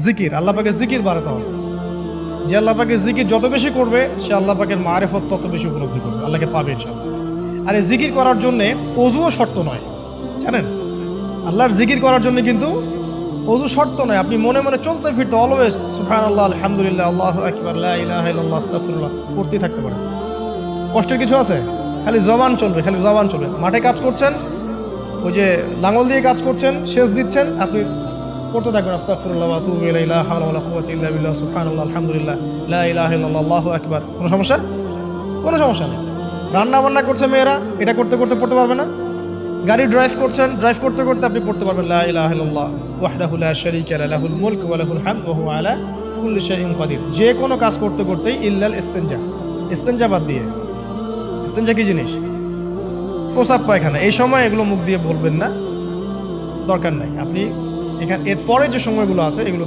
জিকির, আল্লাহ পাকের জিকির বাড়াতে হবে। যে আল্লাহ পাকের জিকির যত বেশি করবে সে আল্লাহ পাকের মারিফত তত বেশি উপলব্ধি করবে, আল্লাহকে পাবে ইনশাআল্লাহ। আর এই জিকির করার জন্যে অজুও শর্ত নয়, জানেন? আল্লাহর জিকির করার জন্য কিন্তু অজু শর্ত নয়। আপনি মনে মনে চলতে ফিরতে অলওয়েজ সুবহানাল্লাহ, আলহামদুলিল্লাহ, আল্লাহু আকবার, লা ইলাহা ইল্লাল্লাহ, আস্তাগফিরুল্লাহ পড়তেই থাকতে পারেন। কষ্টের কিছু আছে? খালি জবান চলবে, খালি জবান চলবে। মাঠে কাজ করছেন, ওই যে লাঙল দিয়ে কাজ করছেন, সেচ দিচ্ছেন, আপনি পড়তে থাকবেন আস্তাগফিরুল্লাহ ওয়া আতুবু ইলাইহি, লা হাওলা ওয়ালা কুওয়াতা ইল্লা বিল্লাহ, সুবহানাল্লাহ, আলহামদুলিল্লাহ, লা ইলাহা ইল্লাল্লাহ, আল্লাহু আকবার। কোনো সমস্যা? কোনো সমস্যা নেই। রান্না বান্না করছে মেয়েরা, এটা করতে করতে পড়তে পারবে না? গাড়ি ড্রাইভ করছেন, ড্রাইভ করতে করতে আপনি পড়তে পারবেন লা ইলাহা ইল্লাল্লাহ ওয়াহদাহু লা শারীকা লাহু, লাহুল মুলকু ওয়া লাহুল হামদু ওয়া হুয়া আলা কুল্লি শাইইন কাদির। যে কোনো কাজ করতে করতেই ইল্লাল ইস্তিনজা, ইস্তিনজা বাদ দিয়ে। ইস্তিনজা কি জিনিস? প্রসাব পায়খানা। এই সময় এগুলো মুখ দিয়ে বলবেন না, দরকার নাই। আপনি এখানে এরপরে যে সময়গুলো আছে এগুলো